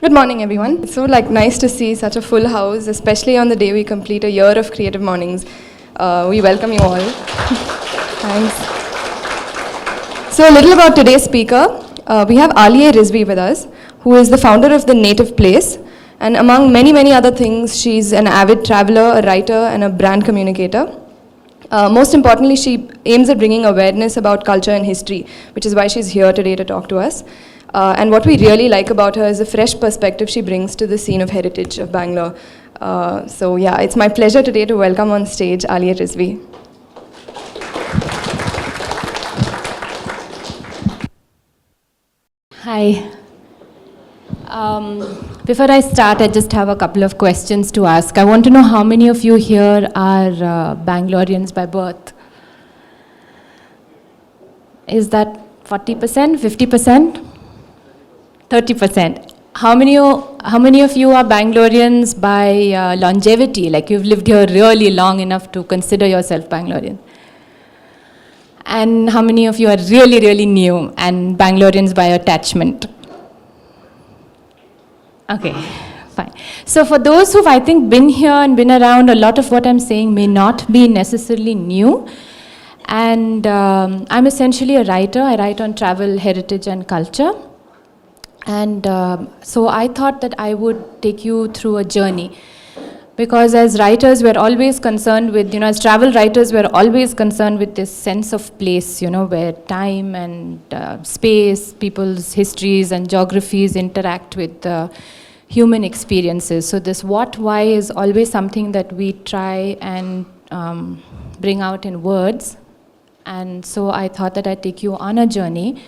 Good morning, everyone. It's so nice to see such a full house, especially on the day we complete a year of Creative Mornings. We welcome you all. Thanks. So a little about today's speaker. We have Aliyeh Rizvi with us, who is the founder of The Native Place. And among many, many other things, she's an avid traveler, a writer, and a brand communicator. Most importantly, she aims at bringing awareness about culture and history, which is why she's here today to talk to us. And what we really like about her is the fresh perspective she brings to the scene of heritage of Bangalore. So yeah, it's my pleasure today to welcome on stage Aliyeh Rizvi. Hi. Before I start, I just have a couple of questions to ask. I want to know how many of you here are Bangaloreans by birth? Is that 40%, 50%? 30%. How many of you are Bangaloreans by longevity? Like you've lived here really long enough to consider yourself Bangalorean? And how many of you are really, really new and Bangaloreans by attachment? Okay, fine. So for those who've, I think, been here and been around, a lot of what I'm saying may not be necessarily new. And I'm essentially a writer. I write on travel, heritage, and culture. And so I thought that I would take you through a journey. Because as writers, we're always concerned with, as travel writers, we're always concerned with this sense of place, where time and space, people's histories and geographies interact with human experiences. So this what, why is always something that we try and bring out in words. And so I thought that I'd take you on a journey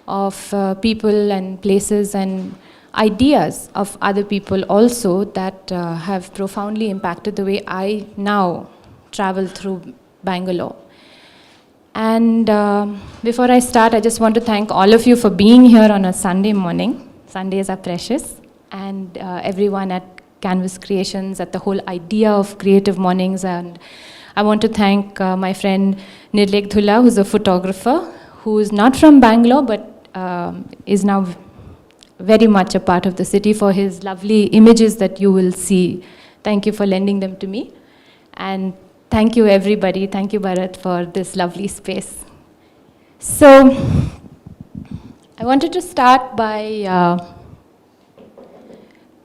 of people and places and ideas of other people also that have profoundly impacted the way I now travel through Bangalore. And before I start, I just want to thank all of you for being here on a Sunday morning. Sundays are precious. And everyone at Canvas Creations, at the whole idea of Creative Mornings. And I want to thank my friend Nirlek Dhula, who's a photographer, who is not from Bangalore, but is now very much a part of the city, for his lovely images that you will see. Thank you for lending them to me. And thank you, everybody. Thank you, Bharat, for this lovely space. So I wanted to start by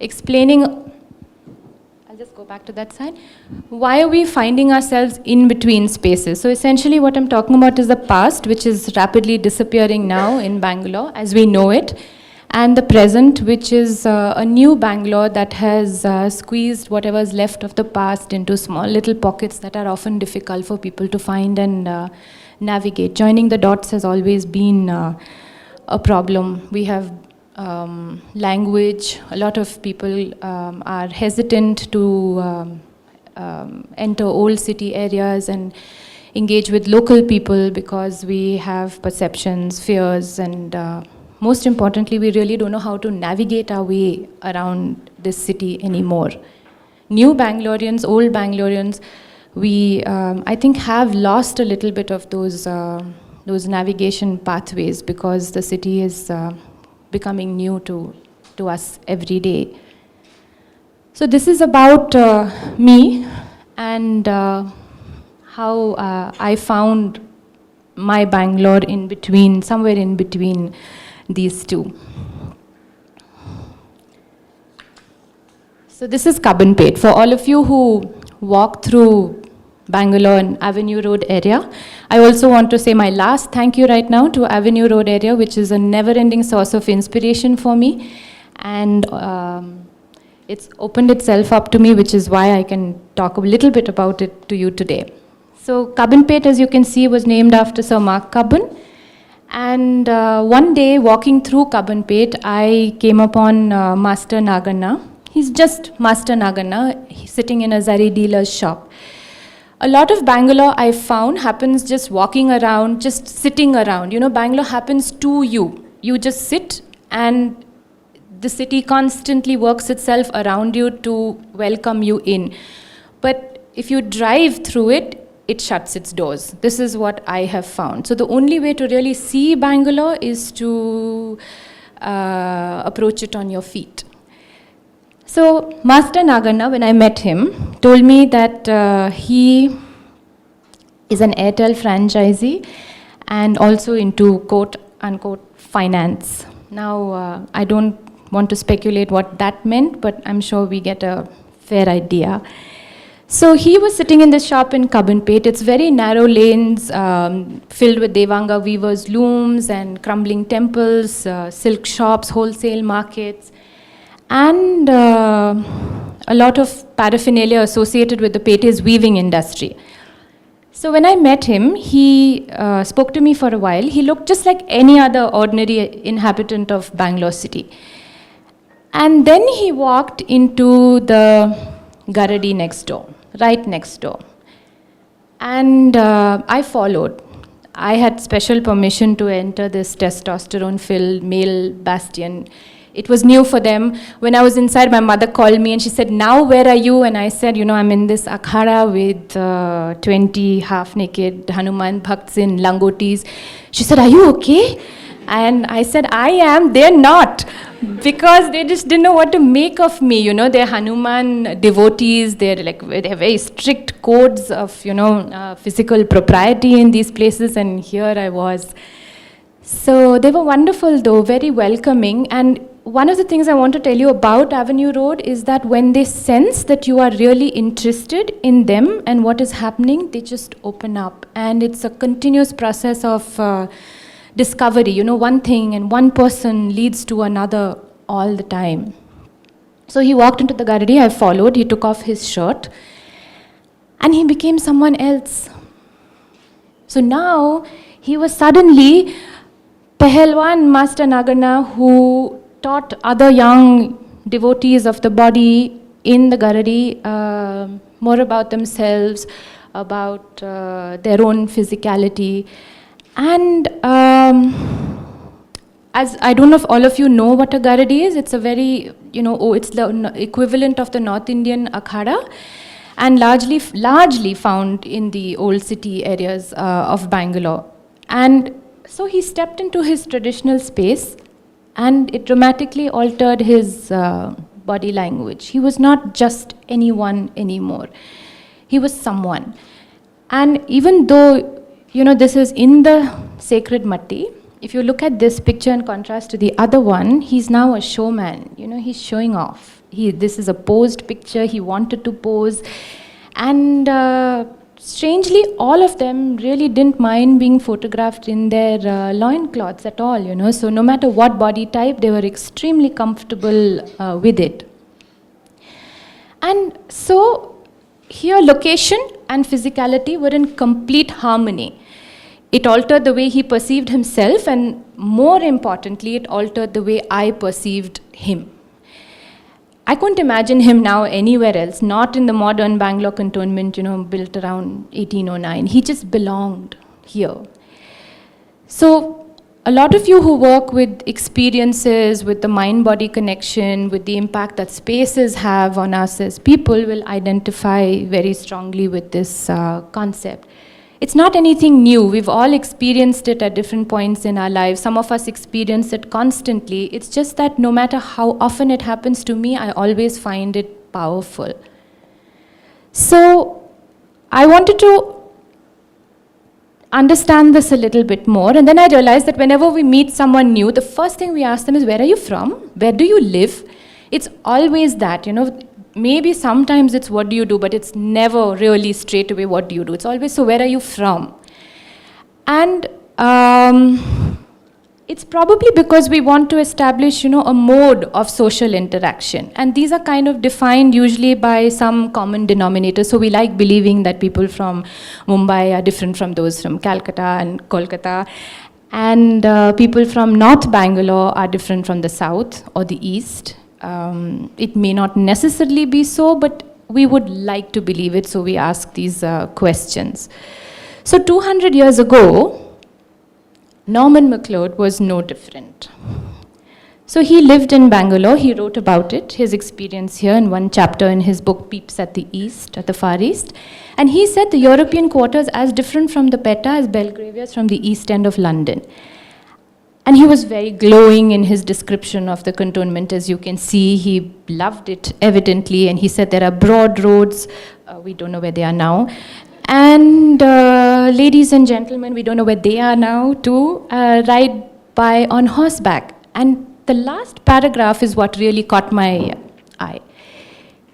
explaining, I'll just go back to that side. Why are we finding ourselves in between spaces? So essentially what I'm talking about is the past, which is rapidly disappearing now in Bangalore as we know it, and the present, which is a new Bangalore that has squeezed whatever's left of the past into small little pockets that are often difficult for people to find and navigate. Joining the dots has always been a problem. We have language. A lot of people are hesitant to enter old city areas and engage with local people because we have perceptions, fears, and most importantly, we really don't know how to navigate our way around this city anymore. New Bangaloreans, old Bangaloreans, we, I think, have lost a little bit of those navigation pathways because the city is becoming new to us every day. So this is about me and how I found my Bangalore in between, somewhere in between these two. So this is Kabbanpet. For all of you who walk through Bangalore and Avenue Road area, I also want to say my last thank you right now to Avenue Road area, which is a never-ending source of inspiration for me. And it's opened itself up to me, which is why I can talk a little bit about it to you today. So Kabbanpet, as you can see, was named after Sir Mark Cubbon. And one day, walking through Kabanpet, I came upon Master Nagana. He's just Master Nagana, he's sitting in a Zari dealer's shop. A lot of Bangalore, I found, happens just walking around, just sitting around. You know, Bangalore happens to you. You just sit, and the city constantly works itself around you to welcome you in. But if you drive through it, it shuts its doors. This is what I have found. So the only way to really see Bangalore is to approach it on your feet. So Master Nagana, when I met him, told me that he is an Airtel franchisee and also into quote-unquote finance. Now, I don't want to speculate what that meant, but I'm sure we get a fair idea. So he was sitting in the shop in Kabanpet. It's very narrow lanes filled with Devanga weavers' looms and crumbling temples, silk shops, wholesale markets, and a lot of paraphernalia associated with the Pete's weaving industry. So when I met him, he spoke to me for a while. He looked just like any other ordinary inhabitant of Bangalore city. And then he walked into the Garadi next door, right next door. And I followed. I had special permission to enter this testosterone-filled male bastion. It was new for them. When I was inside, my mother called me and she said, "Now where are you?" And I said, "You know, I'm in this akhara with 20 half-naked Hanuman bhakts in langotis." She said, "Are you okay?" And I said, "I am." They're not, because they just didn't know what to make of me. You know, they're Hanuman devotees. They have very strict codes of, physical propriety in these places. And here I was. So they were wonderful, though, very welcoming. And one of the things I want to tell you about Avenue Road is that when they sense that you are really interested in them and what is happening, they just open up. And it's a continuous process of discovery. You know, one thing and one person leads to another all the time. So he walked into the Garadi, I followed, he took off his shirt, and he became someone else. So now he was suddenly Pehelwan Master Nagana, who taught other young devotees of the body in the Garadi more about themselves, about their own physicality. And as I don't know if all of you know what a Garadi is, it's a very, it's the equivalent of the North Indian akhada, and largely found in the old city areas of Bangalore. And so he stepped into his traditional space, and it dramatically altered his body language. He was not just anyone anymore. He was someone. And even though, this is in the sacred matti, if you look at this picture in contrast to the other one, he's now a showman. He's showing off. This is a posed picture. He wanted to pose. And strangely, all of them really didn't mind being photographed in their loincloths at all, So no matter what body type, they were extremely comfortable with it. And so here, location and physicality were in complete harmony. It altered the way he perceived himself, and more importantly, it altered the way I perceived him. I couldn't imagine him now anywhere else, not in the modern Bangalore cantonment, built around 1809. He just belonged here. So a lot of you who work with experiences, with the mind-body connection, with the impact that spaces have on us as people will identify very strongly with this concept. It's not anything new. We've all experienced it at different points in our lives. Some of us experience it constantly. It's just that no matter how often it happens to me, I always find it powerful. So I wanted to understand this a little bit more, and then I realized that whenever we meet someone new, the first thing we ask them is, where are you from? Where do you live? It's always that, Maybe sometimes it's what do you do, but it's never really straight away what do you do. It's always, so where are you from? And it's probably because we want to establish, a mode of social interaction. And these are kind of defined usually by some common denominator. So we like believing that people from Mumbai are different from those from Calcutta and Kolkata. And people from North Bangalore are different from the South or the East. It may not necessarily be so, but we would like to believe it, so we ask these questions. So 200 years ago, Norman MacLeod was no different. So he lived in Bangalore, he wrote about it, his experience here in one chapter in his book, Peeps at the East, at the Far East. And he said the European quarter is as different from the Petta as Belgravia is from the East End of London. And he was very glowing in his description of the cantonment, as you can see. He loved it, evidently, and he said there are broad roads, we don't know where they are now, and ladies and gentlemen, we don't know where they are now, to ride by on horseback. And the last paragraph is what really caught my eye.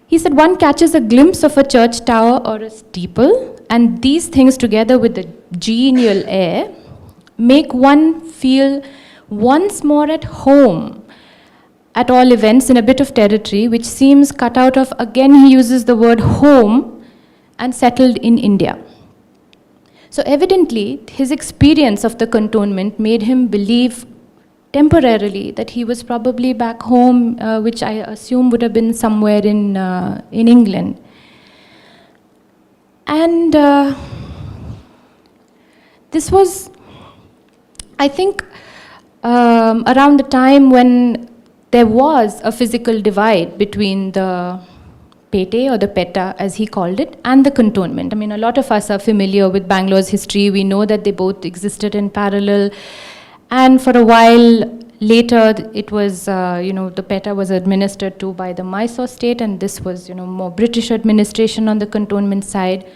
He said, one catches a glimpse of a church tower or a steeple, and these things together with the genial air make one feel once more at home, at all events in a bit of territory which seems cut out of, again he uses the word home, and settled in India. So evidently his experience of the cantonment made him believe temporarily that he was probably back home, which I assume would have been somewhere in England. And this was, I think, around the time when there was a physical divide between the Pete or the Petta, as he called it, and the cantonment. I mean, a lot of us are familiar with Bangalore's history. We know that they both existed in parallel. And for a while later, it was, the Petta was administered to by the Mysore state, and this was, more British administration on the cantonment side.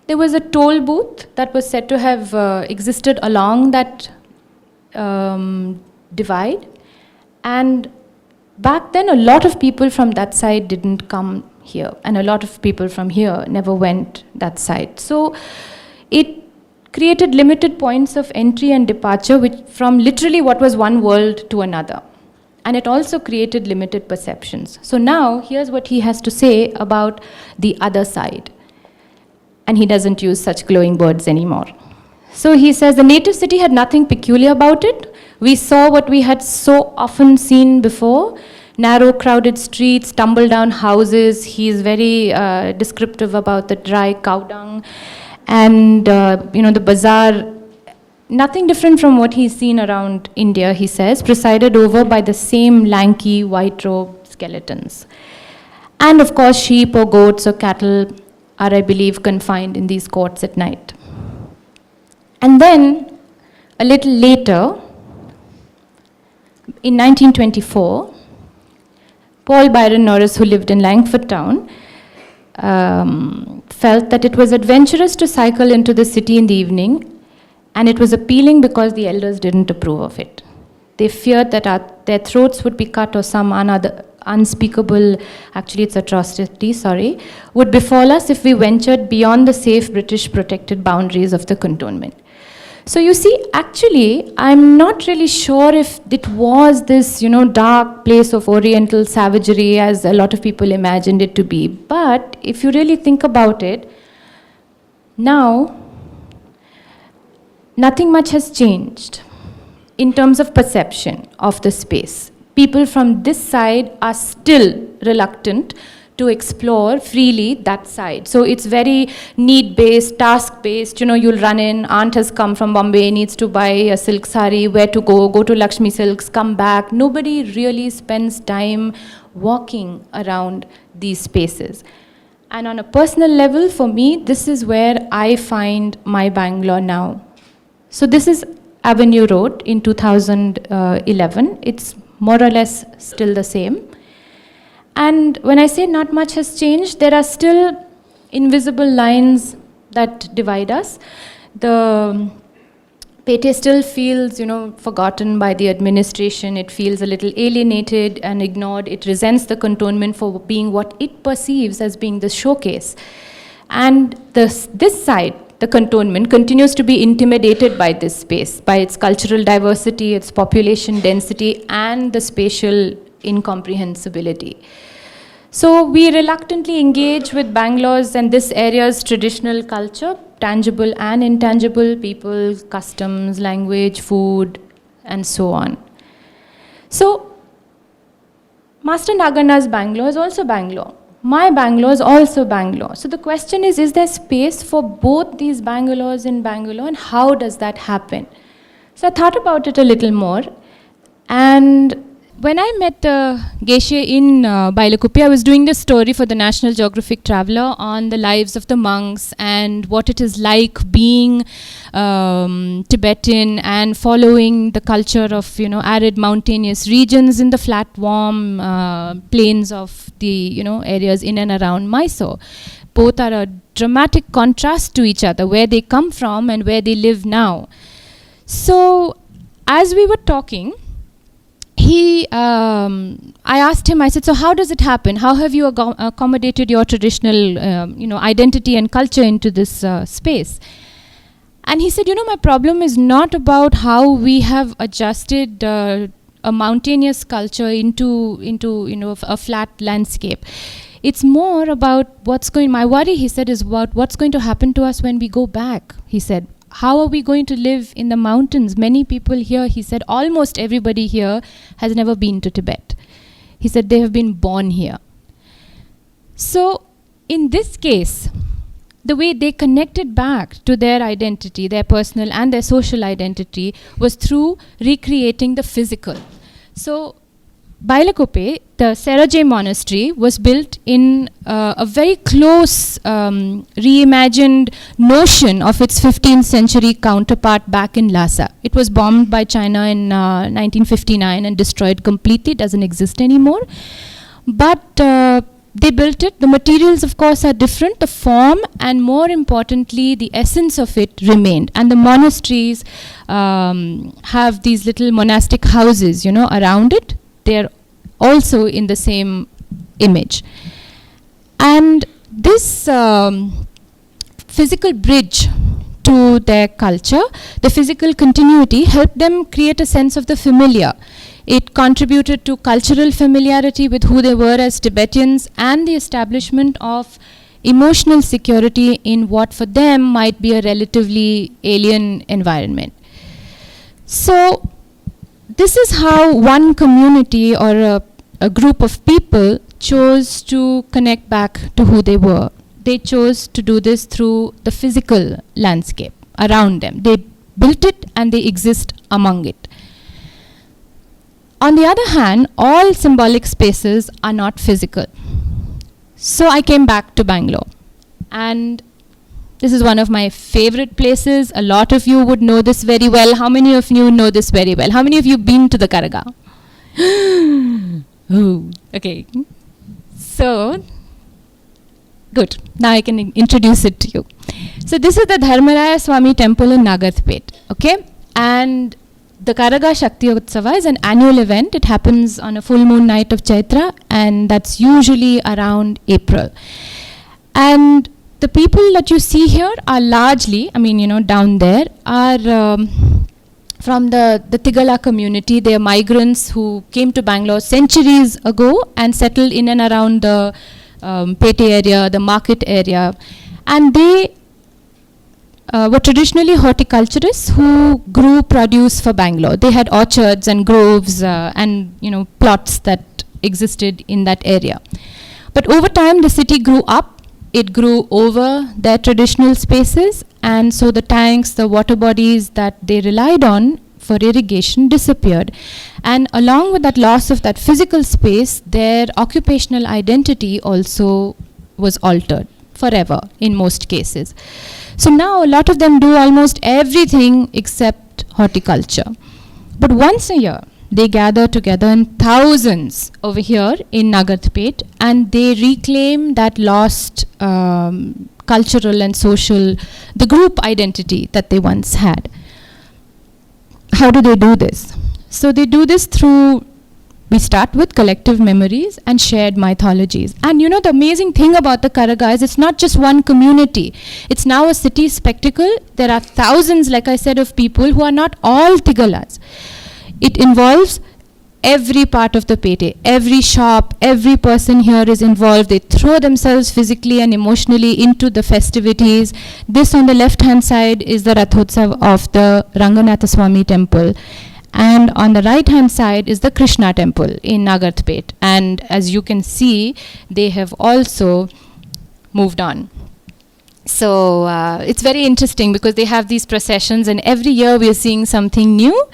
There was a toll booth that was said to have existed along that divide. And back then, a lot of people from that side didn't come here, and a lot of people from here never went that side. So it created limited points of entry and departure from literally what was one world to another. And it also created limited perceptions. So now, here's what he has to say about the other side. And he doesn't use such glowing words anymore. So he says, the native city had nothing peculiar about it. We saw what we had so often seen before. Narrow, crowded streets, tumble-down houses. He is very descriptive about the dry cow dung. And, the bazaar, nothing different from what he's seen around India, he says, presided over by the same lanky, white-robed skeletons. And, of course, sheep or goats or cattle are, I believe, confined in these courts at night. And then, a little later, in 1924, Paul Byron Norris, who lived in Langford Town, felt that it was adventurous to cycle into the city in the evening, and it was appealing because the elders didn't approve of it. They feared that their throats would be cut or some unspeakable, actually it's atrocity, would befall us if we ventured beyond the safe British protected boundaries of the cantonment. So you see, actually, I'm not really sure if it was this, dark place of Oriental savagery as a lot of people imagined it to be. But if you really think about it, now, nothing much has changed in terms of perception of the space. People from this side are still reluctant to explore freely that side. So it's very need-based, task-based. You'll run in, aunt has come from Bombay, needs to buy a silk sari, where to go to Lakshmi Silks, come back. Nobody really spends time walking around these spaces. And on a personal level, for me, this is where I find my Bangalore now. So this is Avenue Road in 2011. It's more or less still the same. And when I say not much has changed, there are still invisible lines that divide us. The Pete still feels, forgotten by the administration. It feels a little alienated and ignored. It resents the cantonment for being what it perceives as being the showcase. And this side, the cantonment, continues to be intimidated by this space, by its cultural diversity, its population density, and the spatial incomprehensibility. So we reluctantly engage with Bangalore's and this area's traditional culture tangible and intangible, people, customs, language, food, and so on. So, Master Nagarna's Bangalore is also Bangalore. My Bangalore is also Bangalore. So the question is there space for both these Bangalores in Bangalore, and how does that happen? So I thought about it a little more, and when I met Geshe in Bailakuppe, I was doing this story for the National Geographic Traveller on the lives of the monks and what it is like being Tibetan and following the culture of, arid mountainous regions in the flat, warm plains of the, areas in and around Mysore. Both are a dramatic contrast to each other, where they come from and where they live now. So, as we were talking, I asked him, I said, so how does it happen? How have you accommodated your traditional, identity and culture into this space? And he said, my problem is not about how we have adjusted a mountainous culture into a flat landscape. It's more about my worry, he said, is about what's going to happen to us when we go back, he said. How are we going to live in the mountains? Many people here, he said, almost everybody here has never been to Tibet. He said they have been born here. So in this case, the way they connected back to their identity, their personal and their social identity, was through recreating the physical. So Bailakuppe, the Serajay monastery, was built in a very close reimagined notion of its 15th century counterpart back in Lhasa. It was bombed by China in 1959 and destroyed completely, doesn't exist anymore. But they built it. The materials, of course, are different. The form and, more importantly, the essence of it remained. And the monasteries have these little monastic houses, around it. They're also in the same image. And this physical bridge to their culture, the physical continuity, helped them create a sense of the familiar. It contributed to cultural familiarity with who they were as Tibetans and the establishment of emotional security in what for them might be a relatively alien environment. So this is how one community or a group of people chose to connect back to who they were. They chose to do this through the physical landscape around them. They built it and they exist among it. On the other hand, all symbolic spaces are not physical. So I came back to Bangalore, and this is one of my favorite places. A lot of you would know this very well. How many of you know this very well? How many of you been to the Karaga? Oh, okay. So, good. Now I can introduce it to you. So this is the Dharmaraya Swami temple in Nagarthpet, okay? And the Karaga Shakti Utsava is an annual event. It happens on a full moon night of Chaitra, and that's usually around April. And the people that you see here are largely, down there, are from the Tigala community. They are migrants who came to Bangalore centuries ago and settled in and around the Pete area, the market area. And they were traditionally horticulturists who grew produce for Bangalore. They had orchards and groves and plots that existed in that area. But over time, the city grew up. It grew over their traditional spaces, and so the tanks, the water bodies that they relied on for irrigation disappeared. And along with that loss of that physical space, their occupational identity also was altered forever in most cases. So now a lot of them do almost everything except horticulture. But once a year, they gather together in thousands over here in Nagarthpet, and they reclaim that lost cultural and social, the group identity that they once had. How do they do this? So they do this through, we start with collective memories and shared mythologies. And the amazing thing about the Karaga is it's not just one community. It's now a city spectacle. There are thousands, like I said, of people who are not all Tigalas. It involves every part of the Pete. Every shop, every person here is involved. They throw themselves physically and emotionally into the festivities. This on the left-hand side is the Rathotsav of the Ranganatha Swami temple. And on the right-hand side is the Krishna temple in Nagarthpet. And as you can see, they have also moved on. So it's very interesting because they have these processions, and every year we are seeing something new.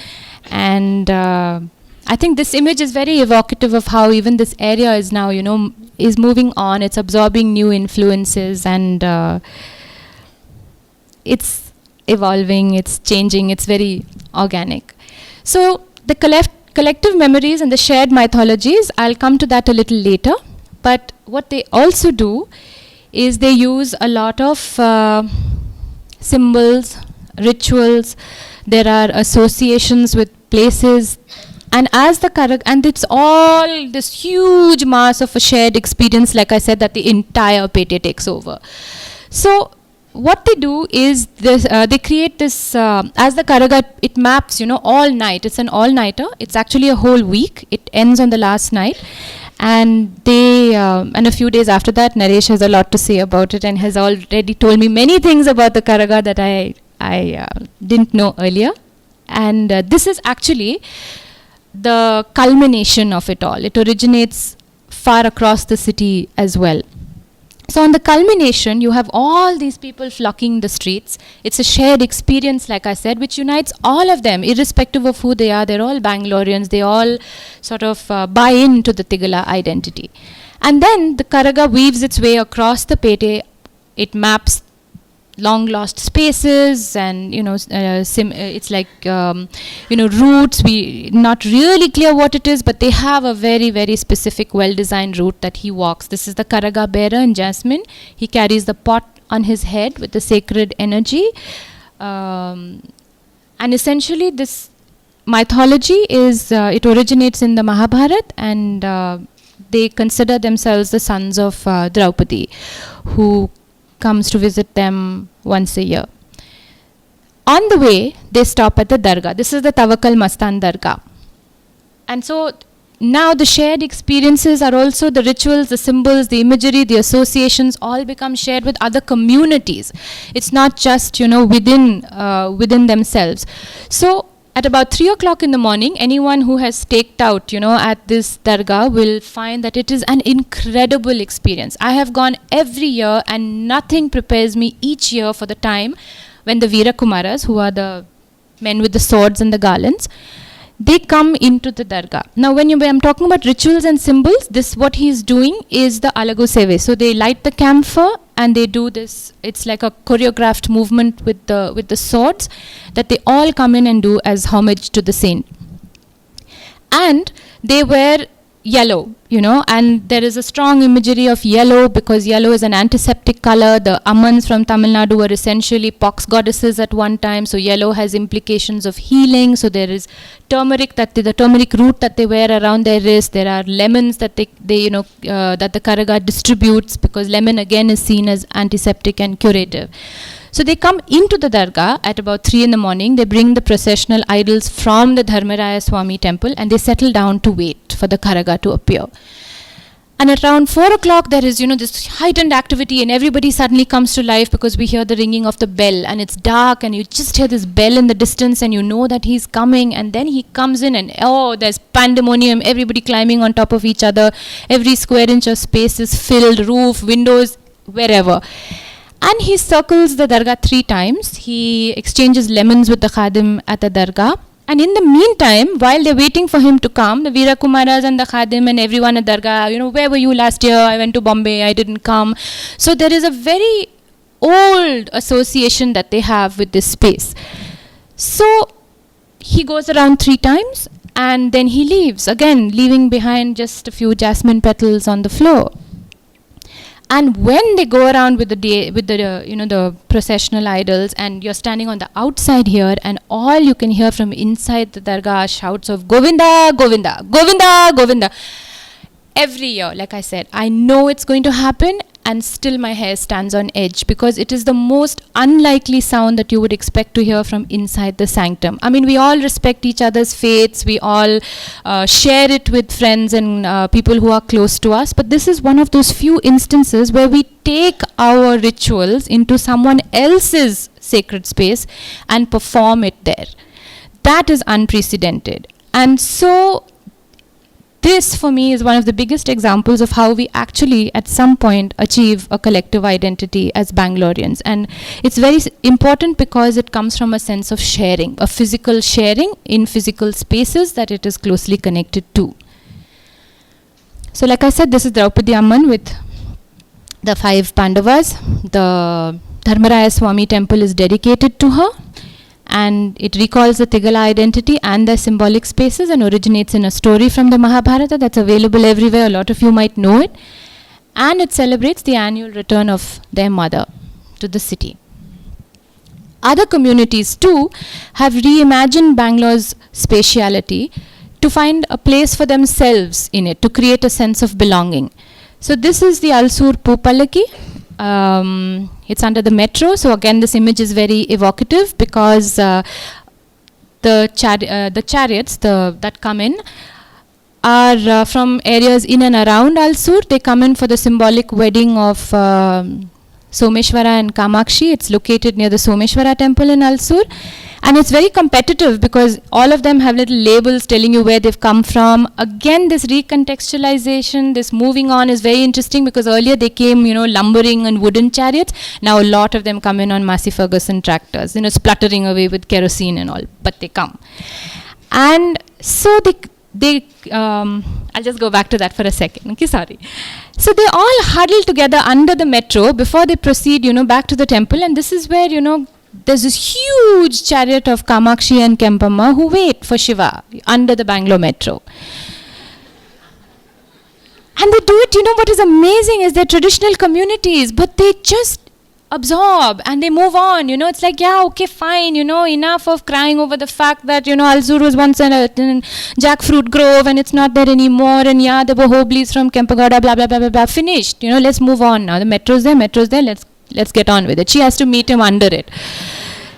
And I think this image is very evocative of how even this area is now, is moving on. It's absorbing new influences, and it's evolving, it's changing, it's very organic. So the collective memories and the shared mythologies, I'll come to that a little later. But what they also do is they use a lot of symbols, rituals. There are associations with places. And as the and it's all this huge mass of a shared experience, like I said, that the entire Pete takes over. So what they do is this, they create this, as the Karaga, it maps, all night. It's an all-nighter. It's actually a whole week. It ends on the last night. And they, and a few days after that, Naresh has a lot to say about it and has already told me many things about the Karaga that I didn't know earlier. And this is actually the culmination of it all. It originates far across the city as well. So on the culmination, you have all these people flocking the streets. It's a shared experience, like I said, which unites all of them, irrespective of who they are. They're all Bangaloreans. They all sort of buy into the Tigala identity. And then the Karaga weaves its way across the Pete. It maps long lost spaces, and it's like routes. We not really clear what it is, but they have a very, very specific, well-designed route that he walks. This is the Karaga bearer in Jasmine. He carries the pot on his head with the sacred energy, and essentially this mythology is it originates in the Mahabharata, and they consider themselves the sons of Draupadi, who comes to visit them once a year. On the way, they stop at the Dargah. This is the Tawakkal Mastan Dargah. And so now the shared experiences are also the rituals, the symbols, the imagery, the associations all become shared with other communities. It's not just, within themselves. So at about 3 o'clock in the morning, anyone who has staked out, at this Dargah will find that it is an incredible experience. I have gone every year, and nothing prepares me each year for the time when the Veera Kumaras, who are the men with the swords and the garlands, they come into the Dargah. Now when I'm talking about rituals and symbols, this what he's doing is the Alagu Seve. So they light the camphor and they do this, it's like a choreographed movement with the swords that they all come in and do as homage to the saint. And they wear yellow, and there is a strong imagery of yellow because yellow is an antiseptic color. The Ammans from Tamil Nadu were essentially pox goddesses at one time, so yellow has implications of healing. So there is turmeric, the turmeric root that they wear around their wrist. There are lemons that they that the Karaga distributes, because lemon again is seen as antiseptic and curative. So they come into the Dargah at about 3 in the morning. They bring the processional idols from the Dharmaraya Swami temple, and they settle down to wait for the Karaga to appear. And at around 4 o'clock, there is, this heightened activity, and everybody suddenly comes to life because we hear the ringing of the bell, and it's dark, and you just hear this bell in the distance, and you know that he's coming. And then he comes in, and there's pandemonium, everybody climbing on top of each other. Every square inch of space is filled, roof, windows, wherever. And he circles the Dargah 3 times. He exchanges lemons with the Khadim at the Dargah. And in the meantime, while they're waiting for him to come, the Veera Kumaras and the Khadim and everyone at Dargah, where were you last year? I went to Bombay, I didn't come. So there is a very old association that they have with this space. So he goes around 3 times and then he leaves, again leaving behind just a few jasmine petals on the floor. And when they go around with the processional idols, and you're standing on the outside here, and all you can hear from inside the Dargah are shouts of Govinda, Govinda, Govinda, Govinda. Every year, like I said, I know it's going to happen, and still my hair stands on edge, because it is the most unlikely sound that you would expect to hear from inside the sanctum. I mean, we all respect each other's faiths, we all share it with friends and people who are close to us, but this is one of those few instances where we take our rituals into someone else's sacred space and perform it there. That is unprecedented. And so this, for me, is one of the biggest examples of how we actually, at some point, achieve a collective identity as Bangaloreans. And it's very important because it comes from a sense of sharing, a physical sharing in physical spaces that it is closely connected to. So like I said, this is Draupadi Amman with the 5 Pandavas. The Dharmaraya Swami temple is dedicated to her, and it recalls the Tigala identity and their symbolic spaces and originates in a story from the Mahabharata that's available everywhere. A lot of you might know it. And it celebrates the annual return of their mother to the city. Other communities too have reimagined Bangalore's spatiality to find a place for themselves in it, to create a sense of belonging. So this is the Alsur Pupalaki. It's under the metro, so again this image is very evocative because the chariots that come in are from areas in and around Alsur. They come in for the symbolic wedding of Someshwara and Kamakshi. It's located near the Someshwara temple in Alsur. And it's very competitive because all of them have little labels telling you where they've come from. Again, this recontextualization, this moving on is very interesting because earlier they came, lumbering on wooden chariots. Now a lot of them come in on Massey Ferguson tractors, spluttering away with kerosene and all, but they come. And so I'll just go back to that for a second. Okay, sorry. So they all huddle together under the metro before they proceed, back to the temple. And this is where, there's this huge chariot of Kamakshi and Kempamma who wait for Shiva under the Bangalore metro. And they do it, what is amazing is they're traditional communities, but they just absorb and they move on. It's like, yeah, okay, fine, enough of crying over the fact that, Alsur was once a jackfruit grove and it's not there anymore, and yeah, there were Hoblis from Kempagowda, blah, blah, blah, blah, blah, finished. Let's move on now. The metro's there, let's get on with it. She has to meet him under it.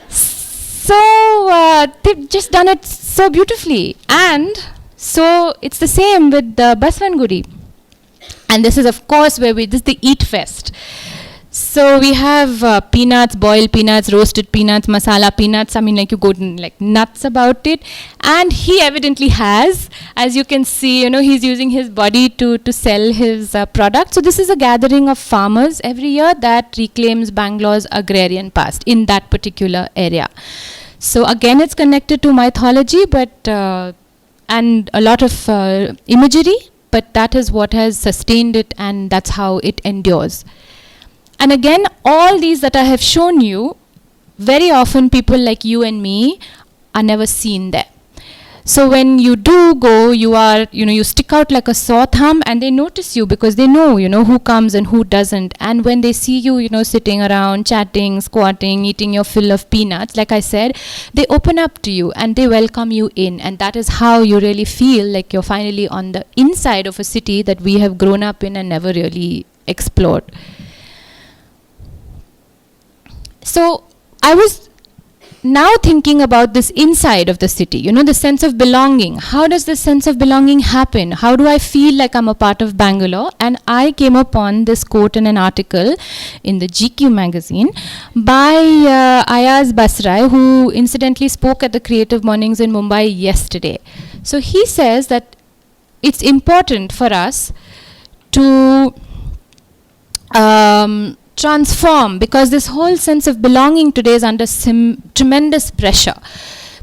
So they've just done it so beautifully. And so it's the same with the Basavangudi. And this is, of course, this is the Eat Fest. So we have peanuts, boiled peanuts, roasted peanuts, masala peanuts. I mean, you go nuts about it. And he evidently has, as you can see, he's using his body to sell his product. So this is a gathering of farmers every year that reclaims Bangalore's agrarian past in that particular area. So again, it's connected to mythology, but and a lot of imagery, but that is what has sustained it, and that's how it endures. And again, all these that I have shown you, very often people like you and me are never seen there. So when you do go, you are, you stick out like a sore thumb, and they notice you because they know, who comes and who doesn't. And when they see you, sitting around, chatting, squatting, eating your fill of peanuts, like I said, they open up to you and they welcome you in. And that is how you really feel like you're finally on the inside of a city that we have grown up in and never really explored. So I was now thinking about this inside of the city, the sense of belonging. How does this sense of belonging happen? How do I feel like I'm a part of Bangalore? And I came upon this quote in an article in the GQ magazine by Ayaz Basrai, who incidentally spoke at the Creative Mornings in Mumbai yesterday. So he says that it's important for us to transform, because this whole sense of belonging today is under tremendous pressure.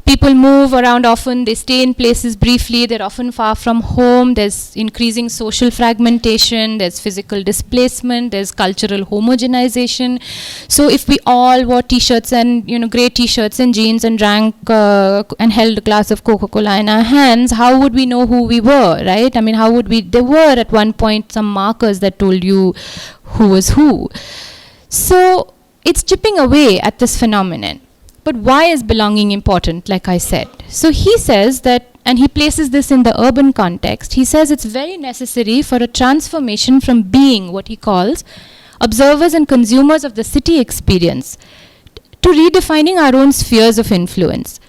People move around often, they stay in places briefly, they're often far from home, there's increasing social fragmentation, there's physical displacement, there's cultural homogenization. So if we all wore t-shirts and, grey t-shirts and jeans and drank and held a glass of Coca-Cola in our hands, how would we know who we were, right? I mean, how would we, there were at one point some markers that told you who was who. So it's chipping away at this phenomenon. But why is belonging important, like I said? So he says that, and he places this in the urban context, he says it's very necessary for a transformation from being what he calls observers and consumers of the city experience, to redefining our own spheres of influence.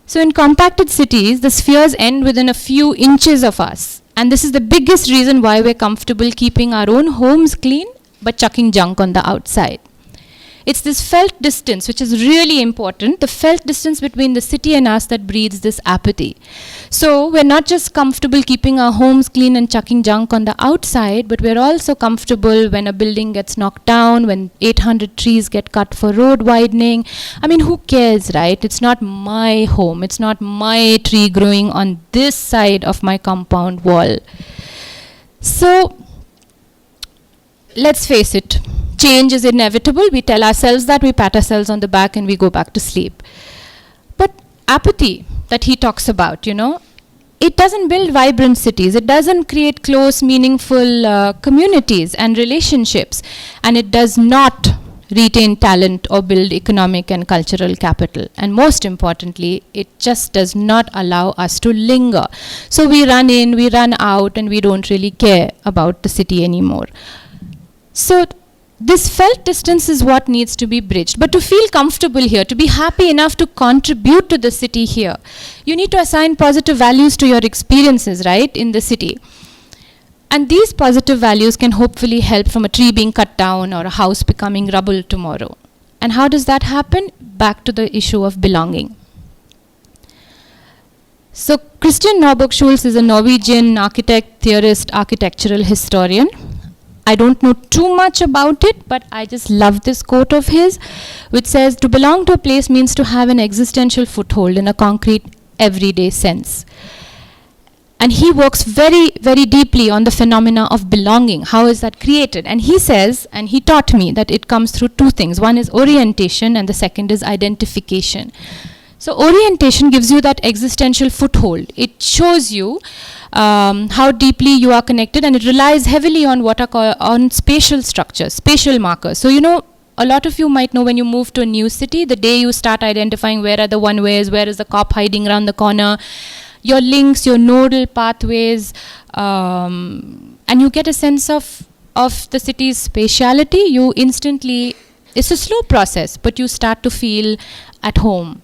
So in compacted cities, the spheres end within a few inches of us. And this is the biggest reason why we're comfortable keeping our own homes clean, but chucking junk on the outside. It's this felt distance, which is really important, the felt distance between the city and us that breeds this apathy. So we're not just comfortable keeping our homes clean and chucking junk on the outside, but we're also comfortable when a building gets knocked down, when 800 trees get cut for road widening. I mean, who cares, right? It's not my home. It's not my tree growing on this side of my compound wall. So let's face it. Change is inevitable. We tell ourselves that, we pat ourselves on the back, and we go back to sleep. But apathy that he talks about, it doesn't build vibrant cities. It doesn't create close, meaningful communities and relationships. And it does not retain talent or build economic and cultural capital. And most importantly, it just does not allow us to linger. So we run in, we run out, and we don't really care about the city anymore. So this felt distance is what needs to be bridged. But to feel comfortable here, to be happy enough to contribute to the city here, you need to assign positive values to your experiences, right, in the city. And these positive values can hopefully help from a tree being cut down or a house becoming rubble tomorrow. And how does that happen? Back to the issue of belonging. So Christian Norberg Schulz is a Norwegian architect, theorist, architectural historian. I don't know too much about it, but I just love this quote of his, which says, to belong to a place means to have an existential foothold in a concrete, everyday sense. And he works very, very deeply on the phenomena of belonging. How is that created? And he says, and he taught me, that it comes through two things. One is orientation, and the second is identification. So orientation gives you that existential foothold. It shows you how deeply you are connected, and it relies heavily on what are called on spatial structures, spatial markers. So a lot of you might know when you move to a new city, the day you start identifying where are the one-ways, where is the cop hiding around the corner, your links, your nodal pathways, and you get a sense of the city's spatiality. You instantly, it's a slow process, but you start to feel at home.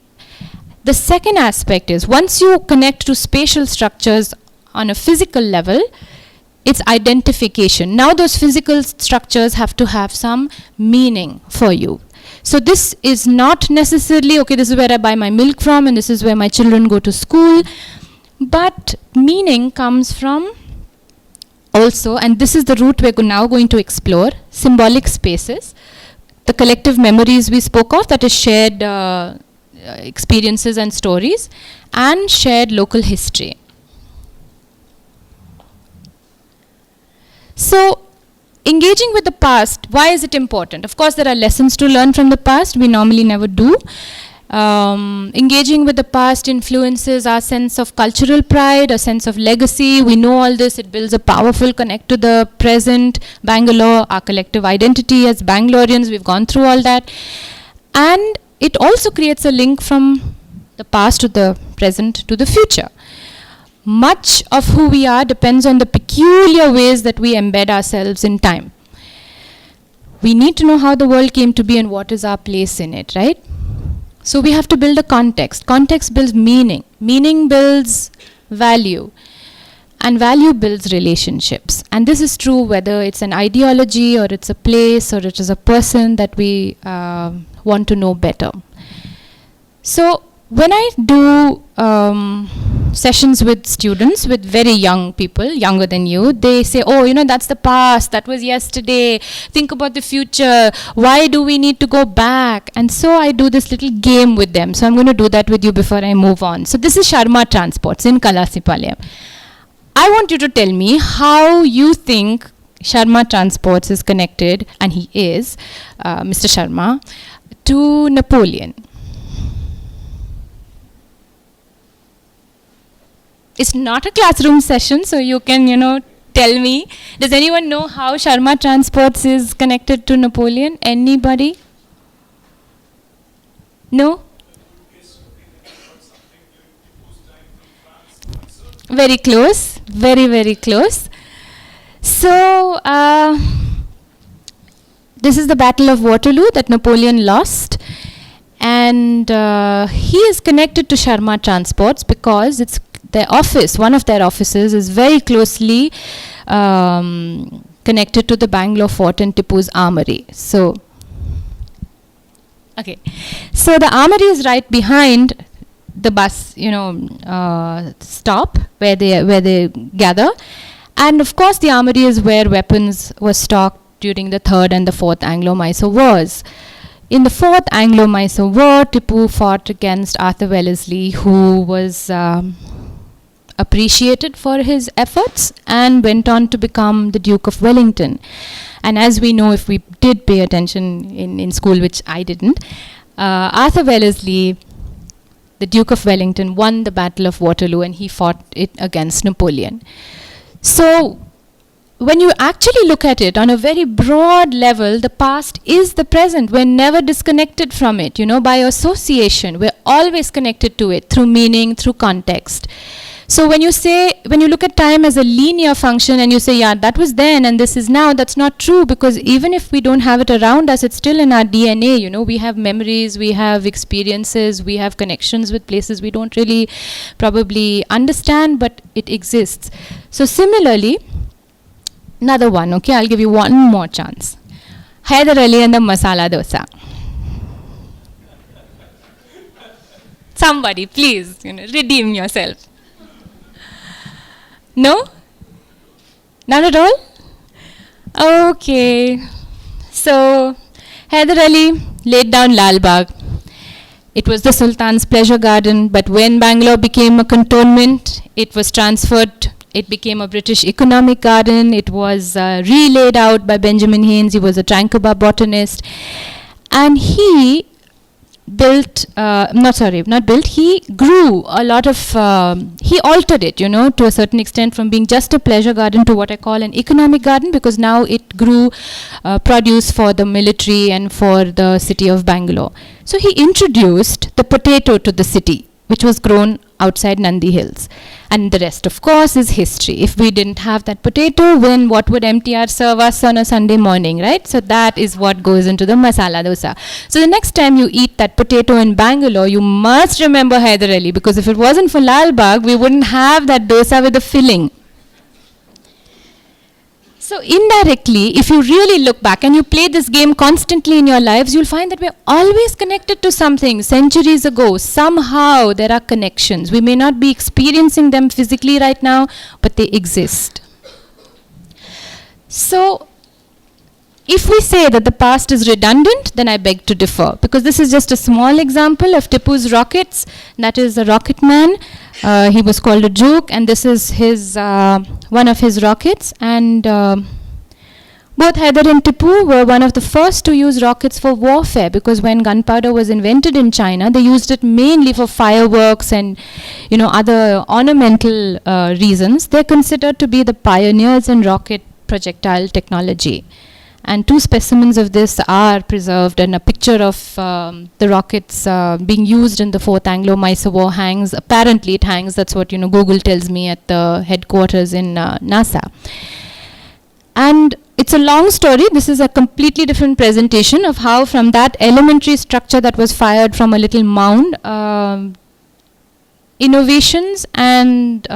The second aspect is, once you connect to spatial structures on a physical level, it's identification. Now those physical structures have to have some meaning for you. So this is not necessarily, okay, this is where I buy my milk from, and this is where my children go to school. But meaning comes from also, and this is the route we're now going to explore, symbolic spaces, the collective memories we spoke of, that is shared experiences and stories, and shared local history. So, engaging with the past, why is it important? Of course, there are lessons to learn from the past. We normally never do. Engaging with the past influences our sense of cultural pride, a sense of legacy. We know all this. It builds a powerful connect to the present, Bangalore, our collective identity as Bangaloreans. We've gone through all that. And it also creates a link from the past to the present to the future. Much of who we are depends on the peculiar ways that we embed ourselves in time. We need to know how the world came to be and what is our place in it, right? So we have to build a context. Context builds meaning. Meaning builds value. And value builds relationships. And this is true whether it's an ideology or it's a place or it is a person that we want to know better. So when I do sessions with students, with very young people, younger than you, they say, oh, that's the past, that was yesterday, think about the future, why do we need to go back? And so I do this little game with them. So I'm going to do that with you before I move on. So this is Sharma Transports in Kalasipalayam. I want you to tell me how you think Sharma Transports is connected, and he is, Mr. Sharma, to Napoleon. It's not a classroom session, so you can, tell me. Does anyone know how Sharma Transports is connected to Napoleon? Anybody? No? Very close. Very, very close. So, This is the Battle of Waterloo that Napoleon lost. And he is connected to Sharma Transports because it's their office, one of their offices is very closely connected to the Bangalore Fort and Tipu's armory. So, okay. So the armory is right behind the bus, stop where they gather. And of course the armory is where weapons were stocked during the 3rd and the 4th Anglo-Mysore Wars. In the 4th Anglo-Mysore War, Tipu fought against Arthur Wellesley, who was appreciated for his efforts and went on to become the Duke of Wellington. And as we know, if we did pay attention in school, which I didn't, Arthur Wellesley, the Duke of Wellington, won the Battle of Waterloo and he fought it against Napoleon. So, when you actually look at it on a very broad level, the past is the present. We're never disconnected from it, by association. We're always connected to it through meaning, through context. So when you look at time as a linear function and you say, yeah, that was then and this is now, that's not true, because even if we don't have it around us, it's still in our DNA, we have memories, we have experiences, we have connections with places we don't really probably understand, but it exists. So similarly, another one, okay, I'll give you one more chance. Hyder Ali and the masala dosa. Somebody, please, redeem yourself. No? None at all? Okay. So, Hyder Ali laid down Lal Bagh. It was the Sultan's pleasure garden, but when Bangalore became a cantonment, it was transferred. It became a British economic garden. It was re-laid out by Benjamin Haynes. He was a Tranquebar botanist. And he he grew a lot of, he altered it, to a certain extent from being just a pleasure garden to what I call an economic garden, because now it grew produce for the military and for the city of Bangalore. So he introduced the potato to the city, which was grown outside Nandi Hills. And the rest, of course, is history. If we didn't have that potato, then what would MTR serve us on a Sunday morning, right? So that is what goes into the masala dosa. So the next time you eat that potato in Bangalore, you must remember Hyder Ali, because if it wasn't for Lal Bagh, we wouldn't have that dosa with a filling. So indirectly, if you really look back and you play this game constantly in your lives, you'll find that we're always connected to something centuries ago. Somehow there are connections. We may not be experiencing them physically right now, but they exist. So if we say that the past is redundant, then I beg to differ, because this is just a small example of Tipu's rockets. That is a rocket man. He was called a joke, and this is his one of his rockets. And both Hyder and Tipu were one of the first to use rockets for warfare, because when gunpowder was invented in China, they used it mainly for fireworks and other ornamental reasons. They're considered to be the pioneers in rocket projectile technology. And 2 specimens of this are preserved, and a picture of the rockets being used in the 4th Anglo-Mysore War hangs. Apparently it hangs, that's what Google tells me, at the headquarters in NASA. And it's a long story. This is a completely different presentation of how from that elementary structure that was fired from a little mound, innovations and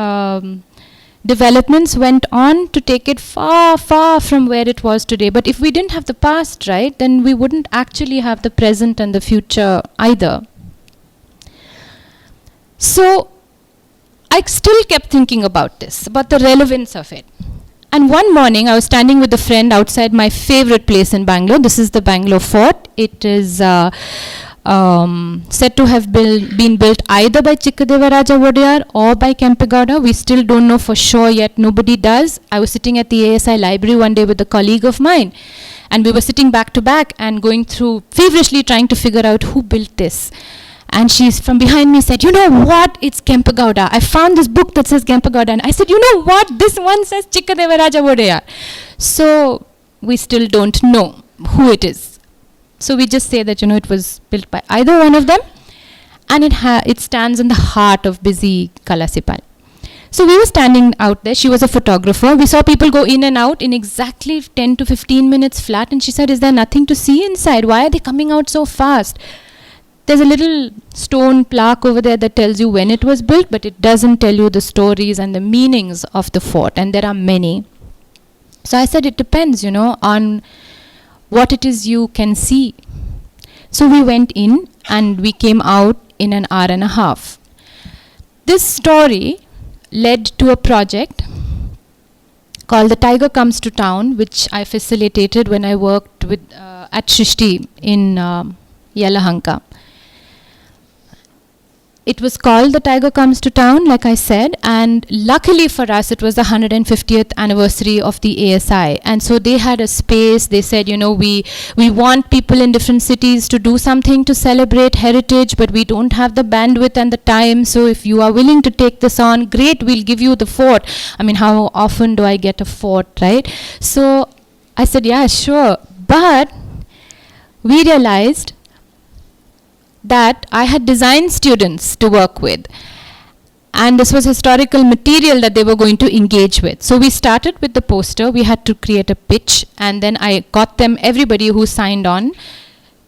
developments went on to take it far, far from where it was today. But if we didn't have the past, right, then we wouldn't actually have the present and the future either. So I still kept thinking about this, about the relevance of it. And one morning I was standing with a friend outside my favorite place in Bangalore. This is the Bangalore Fort. It is said to have been built either by Chikkadevaraja Vodiyar or by Kempegowda. We still don't know for sure yet. Nobody does. I was sitting at the ASI library one day with a colleague of mine, and we were sitting back to back and going through, feverishly trying to figure out who built this. And she's from behind me said, you know what, it's Kempegowda. I found this book that says Kempegowda. And I said, you know what, this one says Chikkadevaraja Vodiyar. So we still don't know who it is. So we just say that, it was built by either one of them, and it stands in the heart of busy Kalasipal. So we were standing out there. She was a photographer. We saw people go in and out in exactly 10 to 15 minutes flat. And she said, is there nothing to see inside? Why are they coming out so fast? There's a little stone plaque over there that tells you when it was built, but it doesn't tell you the stories and the meanings of the fort. And there are many. So I said, it depends, on what it is you can see. So we went in and we came out in an hour and a half. This story led to a project called The Tiger Comes to Town, which I facilitated when I worked with at Srishti in Yelahanka. It was called The Tiger Comes to Town, like I said, and luckily for us, it was the 150th anniversary of the ASI. And so they had a space. They said, we want people in different cities to do something to celebrate heritage, but we don't have the bandwidth and the time. So if you are willing to take this on, great, we'll give you the fort. I mean, how often do I get a fort, right? So I said, yeah, sure. But we realized that I had design students to work with, and this was historical material that they were going to engage with. So we started with the poster. We had to create a pitch, and then I got them, everybody who signed on,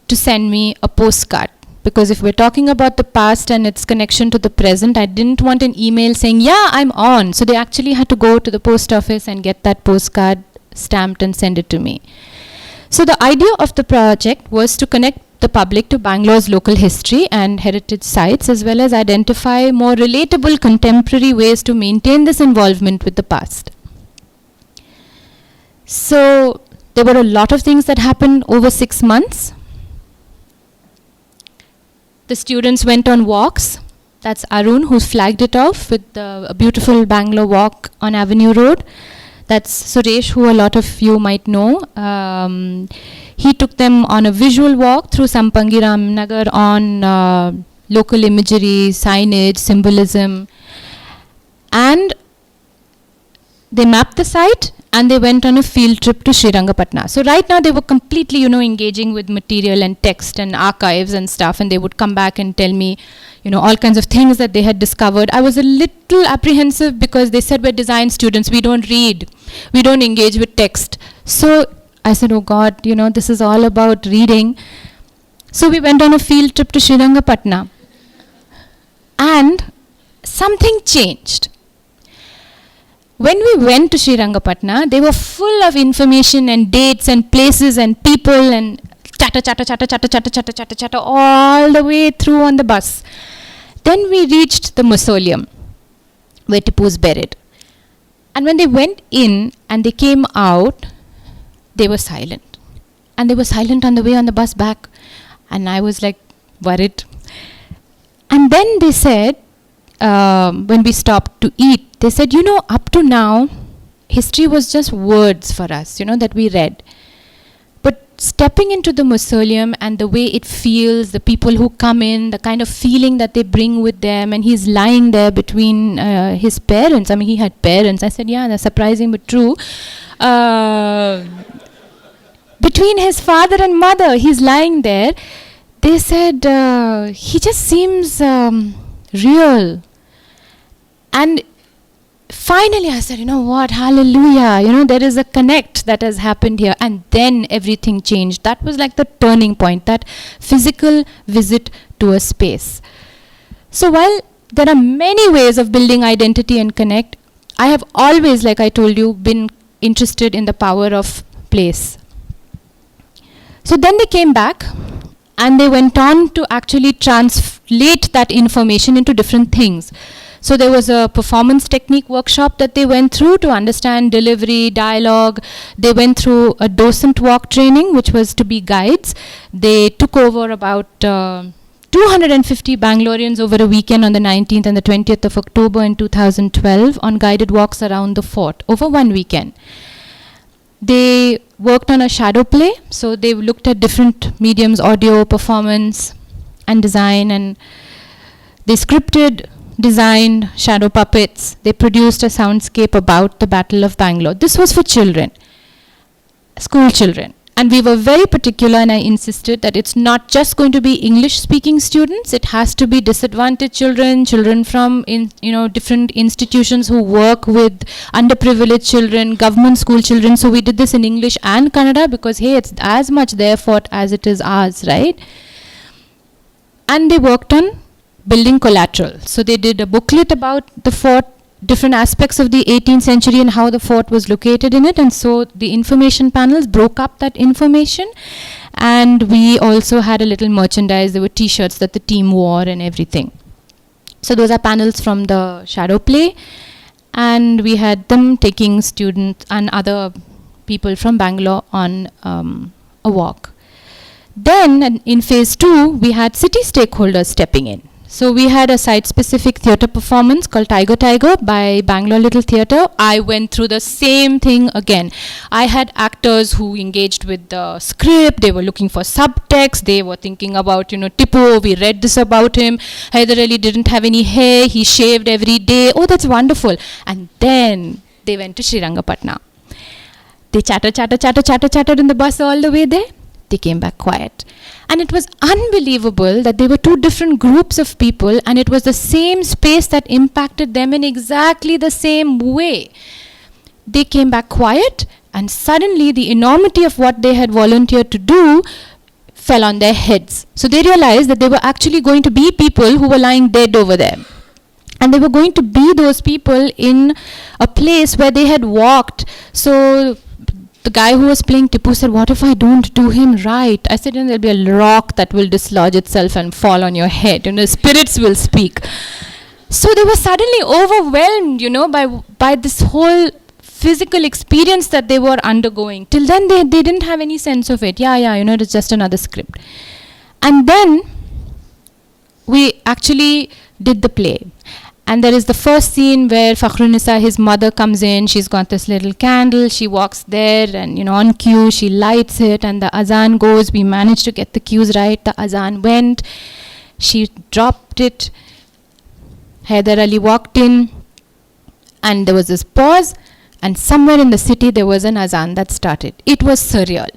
to send me a postcard. Because if we're talking about the past and its connection to the present, I didn't want an email saying, yeah, I'm on. So they actually had to go to the post office and get that postcard stamped and send it to me. So the idea of the project was to connect the public to Bangalore's local history and heritage sites, as well as identify more relatable contemporary ways to maintain this involvement with the past. So there were a lot of things that happened over 6 months. The students went on walks. That's Arun, who flagged it off with a beautiful Bangalore walk on Avenue Road. That's Suresh, who a lot of you might know. He took them on a visual walk through Sampangiram Nagar on local imagery, signage, symbolism. And they mapped the site and they went on a field trip to Srirangapatna. So right now they were completely, engaging with material and text and archives and stuff, and they would come back and tell me, all kinds of things that they had discovered. I was a little apprehensive because they said we're design students, we don't read, we don't engage with text. So I said, oh God, this is all about reading. So we went on a field trip to Srirangapatna. And something changed. When we went to Srirangapatna, they were full of information and dates and places and people and chatta all the way through on the bus. Then we reached the mausoleum where Tipu is buried. And when they went in and they came out, they were silent. And they were silent on the way on the bus back. And I was like worried. And then they said, when we stopped to eat, they said, up to now, history was just words for us, that we read. But stepping into the mausoleum and the way it feels, the people who come in, the kind of feeling that they bring with them, and he's lying there between his parents. I mean, he had parents. I said, yeah, that's surprising but true. Between his father and mother, he's lying there. They said, he just seems real. And finally I said, what, hallelujah, there is a connect that has happened here. And then everything changed. That was like the turning point, that physical visit to a space. So while there are many ways of building identity and connect, I have always, like I told you, been interested in the power of place. So then they came back and they went on to actually translate that information into different things. So there was a performance technique workshop that they went through to understand delivery, dialogue. They went through a docent walk training, which was to be guides. They took over about 250 Bangaloreans over a weekend on the 19th and the 20th of October in 2012 on guided walks around the fort over one weekend. They worked on a shadow play, so they looked at different mediums, audio, performance, and design, and they scripted, designed shadow puppets. They produced a soundscape about the Battle of Bangalore. This was for children, school children. And we were very particular, and I insisted that it's not just going to be English-speaking students. It has to be disadvantaged children, children from different institutions who work with underprivileged children, government school children. So we did this in English and Kannada because, hey, it's as much their fort as it is ours, right? And they worked on building collateral. So they did a booklet about the fort, different aspects of the 18th century and how the fort was located in it, and so the information panels broke up that information, and we also had a little merchandise. There were t-shirts that the team wore and everything. So those are panels from the shadow play, and we had them taking students and other people from Bangalore on a walk. Then in phase 2 we had city stakeholders stepping in. So we had a site-specific theatre performance called Tiger Tiger by Bangalore Little Theatre. I went through the same thing again. I had actors who engaged with the script. They were looking for subtext. They were thinking about, Tipu, we read this about him. Hyder Ali didn't have any hair. He shaved every day. Oh, that's wonderful. And then they went to Srirangapatna. They chattered in the bus all the way there. They came back quiet. And it was unbelievable that there were two different groups of people, and it was the same space that impacted them in exactly the same way. They came back quiet, and suddenly the enormity of what they had volunteered to do fell on their heads. So they realized that they were actually going to be people who were lying dead over there. And they were going to be those people in a place where they had walked. So the guy who was playing Tipu said, what if I don't do him right? I said, there'll be a rock that will dislodge itself and fall on your head, and the spirits will speak. So they were suddenly overwhelmed, by this whole physical experience that they were undergoing. Till then, they didn't have any sense of it. It's just another script. And then we actually did the play. And there is the first scene where Fakhrunisa, his mother, comes in. She's got this little candle. She walks there and, on cue, she lights it, and the azan goes. We managed to get the cues right. The azan went. She dropped it. Hyder Ali walked in, and there was this pause, and somewhere in the city there was an azan that started. It was surreal.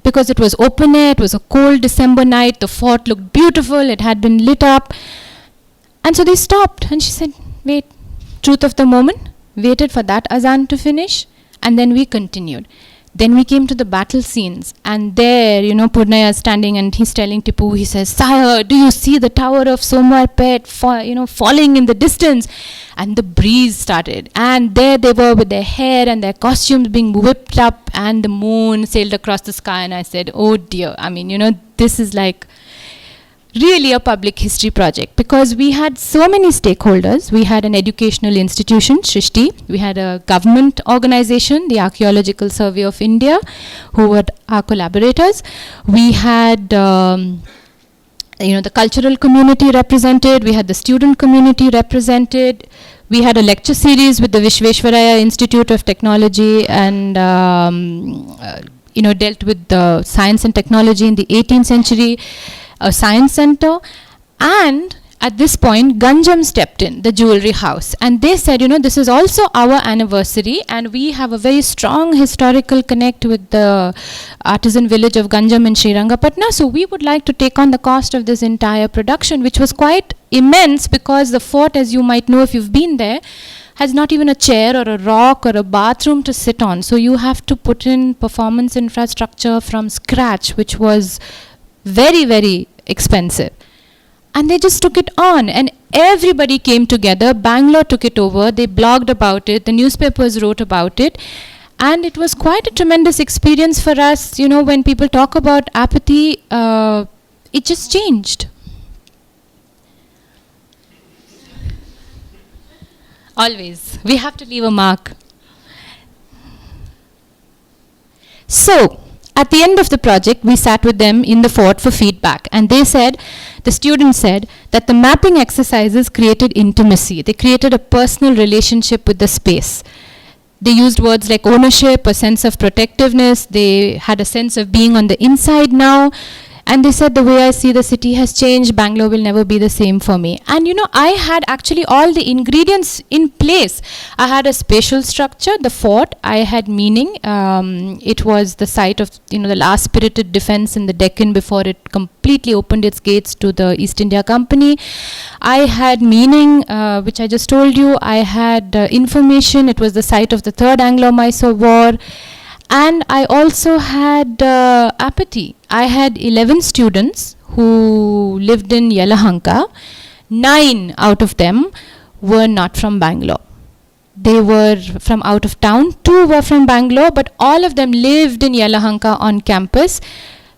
Because it was open air, it was a cold December night, the fort looked beautiful, it had been lit up. And so they stopped, and she said, wait, truth of the moment, waited for that azan to finish, and then we continued. Then we came to the battle scenes, and there, Purnaya is standing, and he's telling Tipu, he says, Sire, do you see the tower of Somarpet, falling in the distance? And the breeze started, and there they were with their hair and their costumes being whipped up, and the moon sailed across the sky, and I said, oh dear, this is like really a public history project, because we had so many stakeholders. We had an educational institution, Srishti. We had a government organization, the Archaeological Survey of India, who were our collaborators. We had the cultural community represented. We had the student community represented. We had a lecture series with the Vishveshwaraya Institute of Technology, and dealt with the science and technology in the 18th century. A science center, and at this point Ganjam stepped in, the jewelry house, and they said, this is also our anniversary, and we have a very strong historical connect with the artisan village of Ganjam in Srirangapatna, so we would like to take on the cost of this entire production, which was quite immense, because the fort, as you might know if you've been there, has not even a chair or a rock or a bathroom to sit on. So you have to put in performance infrastructure from scratch, which was very, very expensive. And they just took it on, and everybody came together. Bangalore took it over. They blogged about it. The newspapers wrote about it. And it was quite a tremendous experience for us. When people talk about apathy, it just changed. Always. We have to leave a mark. So, at the end of the project, we sat with them in the fort for feedback, and the students said that the mapping exercises created intimacy. They created a personal relationship with the space. They used words like ownership, a sense of protectiveness. They had a sense of being on the inside now, And they said, the way I see the city has changed, Bangalore will never be the same for me. And I had actually all the ingredients in place. I had a spatial structure, the fort. I had meaning. It was the site of the last spirited defense in the Deccan before it completely opened its gates to the East India Company. I had meaning, which I just told you. I had information. It was the site of the Third Anglo-Mysore War. And I also had apathy. I had 11 students who lived in Yelahanka. 9 out of them were not from Bangalore. They were from out of town. 2 were from Bangalore, but all of them lived in Yelahanka on campus.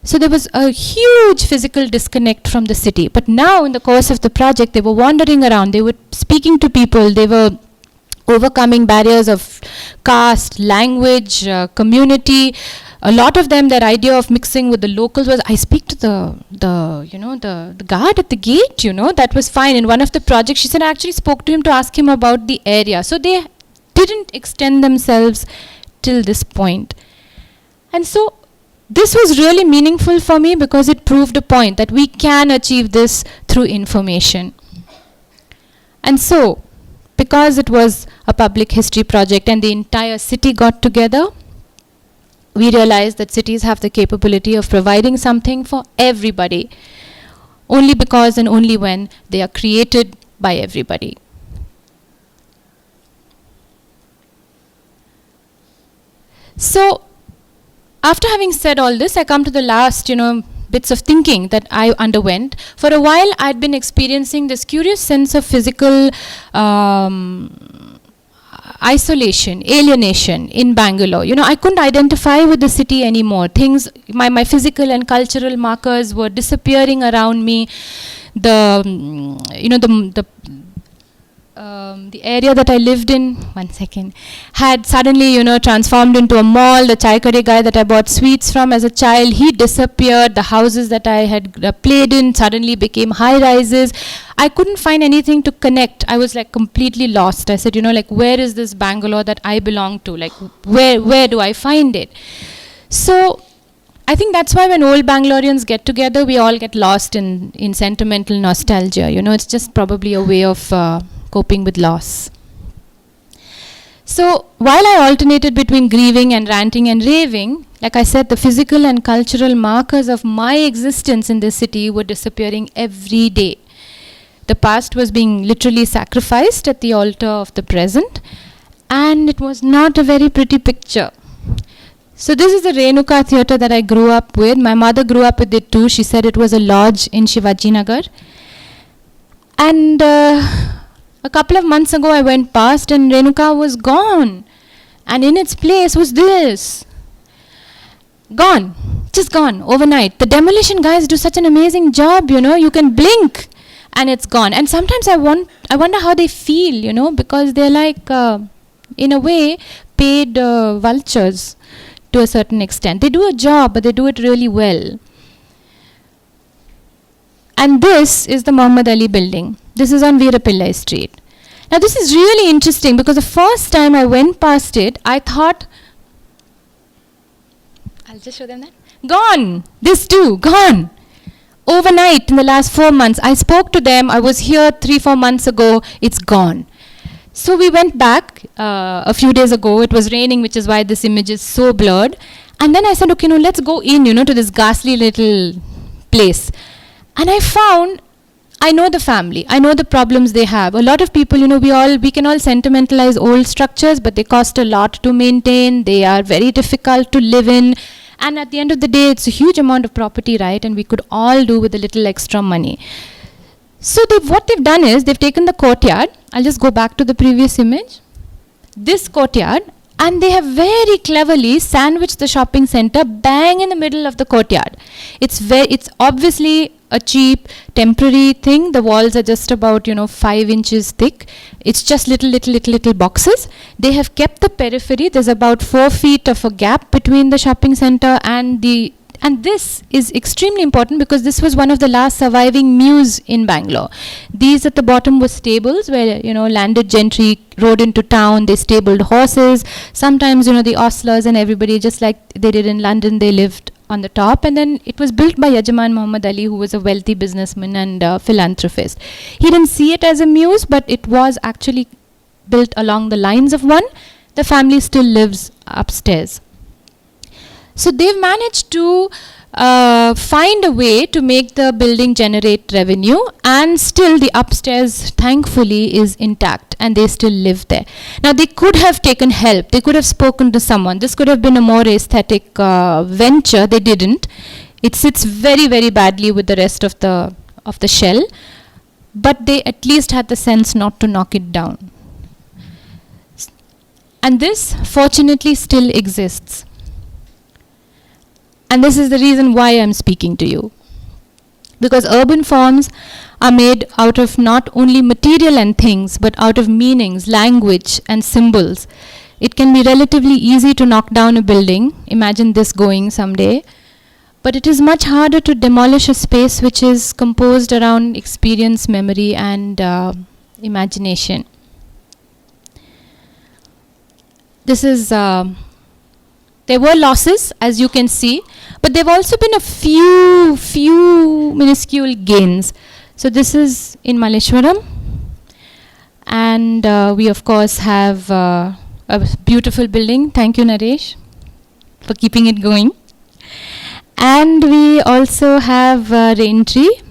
So there was a huge physical disconnect from the city. But now in the course of the project, they were wandering around. They were speaking to people. They were overcoming barriers of caste, language, community. A lot of them, their idea of mixing with the locals was, I speak to the guard at the gate, that was fine. In one of the projects, she said, I actually spoke to him to ask him about the area. So they didn't extend themselves till this point. And so this was really meaningful for me because it proved a point that we can achieve this through information. And so, because it was a public history project and the entire city got together, we realized that cities have the capability of providing something for everybody, only because and only when they are created by everybody. So, after having said all this, I come to the last, bits of thinking that I underwent. For a while, I'd been experiencing this curious sense of physical isolation, alienation in Bangalore. I couldn't identify with the city anymore. Things, my physical and cultural markers were disappearing around me. The area that I lived in, had suddenly, transformed into a mall. The chai curry guy that I bought sweets from as a child, he disappeared. The houses that I had played in suddenly became high rises. I couldn't find anything to connect. I was completely lost. I said, where is this Bangalore that I belong to? Where do I find it? So I think that's why when old Bangaloreans get together, we all get lost in sentimental nostalgia. It's just probably a way of coping with loss. So while I alternated between grieving and ranting and raving, like I said, the physical and cultural markers of my existence in this city were disappearing every day. The past was being literally sacrificed at the altar of the present, and it was not a very pretty picture. So this is the Renuka theatre that I grew up with. My mother grew up with it too. She said it was a lodge in Shivajinagar. And a couple of months ago I went past and Renuka was gone. And in its place was this. Gone. Just gone overnight. The demolition guys do such an amazing job, you can blink and it's gone. And sometimes I wonder how they feel, because they're in a way, paid vultures to a certain extent. They do a job, but they do it really well. And this is the Muhammad Ali building. This is on Veerapillai Street. Now this is really interesting because the first time I went past it, I thought, I'll just show them that. Gone! This too, gone! Overnight in the last 4 months, I spoke to them, I was here 3-4 months ago, it's gone. So we went back a few days ago. It was raining, which is why this image is so blurred. And then I said, okay, let's go in, to this ghastly little place. And I found, I know the family. I know the problems they have. A lot of people, we can all sentimentalize old structures, but they cost a lot to maintain. They are very difficult to live in. And at the end of the day, it's a huge amount of property, right? And we could all do with a little extra money. So what they've done is, they've taken the courtyard. I'll just go back to the previous image. This courtyard, and they have very cleverly sandwiched the shopping center bang in the middle of the courtyard. It's obviously a cheap, temporary thing. The walls are just about, 5 inches thick. It's just little boxes. They have kept the periphery. There's about 4 feet of a gap between the shopping center and the... And this is extremely important because this was one of the last surviving mews in Bangalore. These at the bottom were stables where, landed gentry rode into town, they stabled horses. Sometimes, the ostlers and everybody, just like they did in London, they lived on the top, and then it was built by Yajaman Muhammad Ali, who was a wealthy businessman and philanthropist. He didn't see it as a muse, but it was actually built along the lines of one. The family still lives upstairs. So they've managed to find a way to make the building generate revenue, and still the upstairs, thankfully, is intact and they still live there. Now they could have taken help, they could have spoken to someone, this could have been a more aesthetic venture. They didn't. It sits very, very badly with the rest of the shell, but they at least had the sense not to knock it down. And this fortunately still exists. And this is the reason why I'm speaking to you. Because urban forms are made out of not only material and things, but out of meanings, language, and symbols. It can be relatively easy to knock down a building. Imagine this going someday. But it is much harder to demolish a space which is composed around experience, memory, and imagination. This is... there were losses, as you can see, but there have also been a few minuscule gains. So this is in Malleshwaram, and we of course have a beautiful building. Thank you, Naresh, for keeping it going. And we also have Raintree.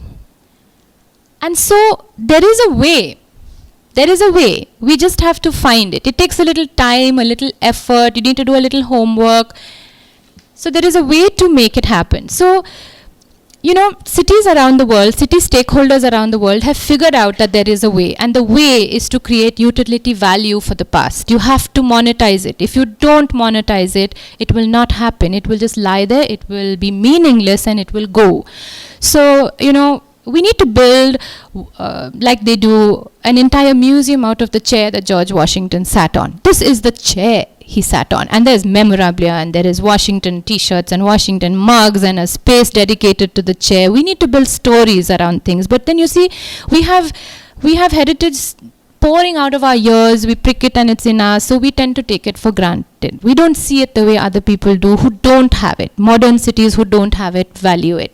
And so there is a way. There is a way. We just have to find it. It takes a little time, a little effort. You need to do a little homework. So there is a way to make it happen. So, you know, cities around the world, city stakeholders around the world have figured out that there is a way. And the way is to create utility value for the past. You have to monetize it. If you don't monetize it, it will not happen. It will just lie there. It will be meaningless and it will go. So, you know, we need to build, like they do, an entire museum out of the chair that George Washington sat on. This is the chair he sat on. And there's memorabilia, and there is Washington t-shirts and Washington mugs and a space dedicated to the chair. We need to build stories around things. But then you see, we have heritage pouring out of our ears. We prick it and it's in us. So we tend to take it for granted. We don't see it the way other people do who don't have it. Modern cities who don't have it value it.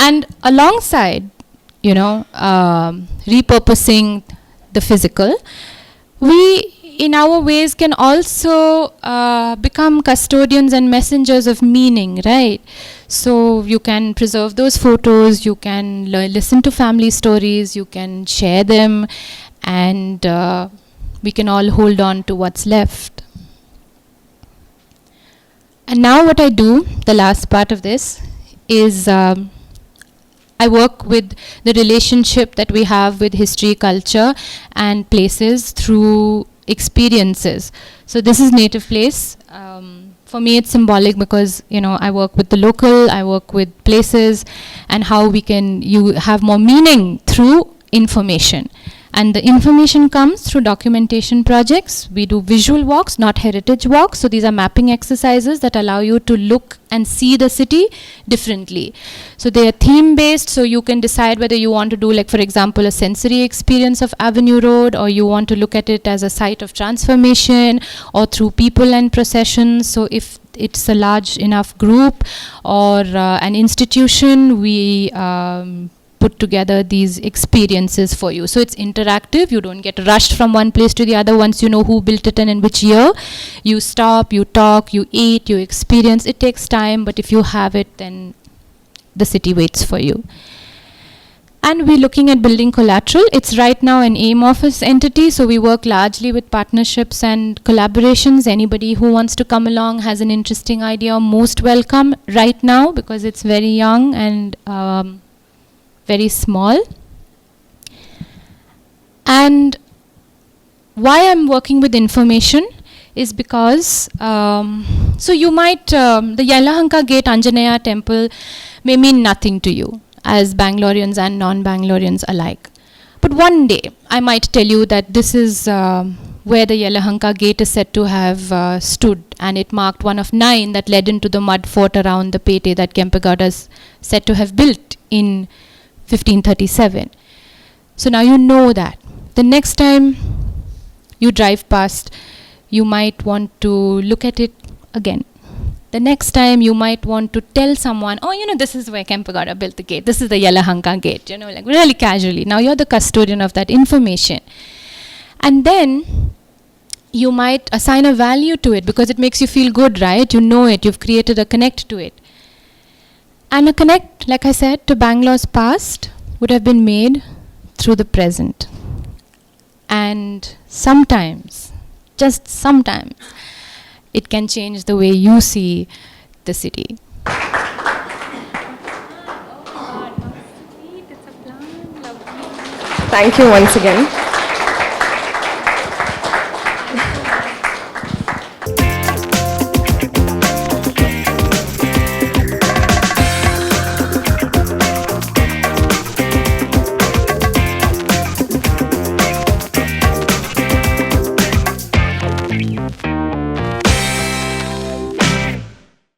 And alongside, you know, repurposing the physical, we, in our ways, can also become custodians and messengers of meaning, right? So you can preserve those photos, you can listen to family stories, you can share them, and we can all hold on to what's left. And now what I do, the last part of this, is I work with the relationship that we have with history, culture, and places through experiences. So this is Native Place. For me, it's symbolic because, you know, I work with the local, I work with places, and how we can have more meaning through information. And the information comes through documentation projects. We do visual walks, not heritage walks. So these are mapping exercises that allow you to look and see the city differently. So they are theme-based, so you can decide whether you want to do, like, for example, a sensory experience of Avenue Road, or you want to look at it as a site of transformation, or through people and processions. So if it's a large enough group or an institution, we put together these experiences for you. So it's interactive. You don't get rushed from one place to the other once you know who built it and in which year. You stop, you talk, you eat, you experience. It takes time, but if you have it, then the city waits for you. And we're looking at building collateral. It's right now an AIM office entity, so we work largely with partnerships and collaborations. Anybody who wants to come along, has an interesting idea, most welcome right now, because it's very young and very small. And why I'm working with information is because, so you might, the Yelahanka Gate Anjaneya temple may mean nothing to you, as Bangaloreans and non-Bangaloreans alike. But one day, I might tell you that this is where the Yelahanka Gate is said to have stood, and it marked one of 9 that led into the mud fort around the Pete that Kempegowda is said to have built in 1537. So now you know that. The next time you drive past, you might want to look at it again. The next time you might want to tell someone, oh, this is where Kempegowda built the gate. This is the Yelahanka gate, like really casually. Now you're the custodian of that information. And then you might assign a value to it because it makes you feel good, right? You know it, you've created a connect to it. And a connect, like I said, to Bangalore's past would have been made through the present. And sometimes, just sometimes, it can change the way you see the city. Thank you once again.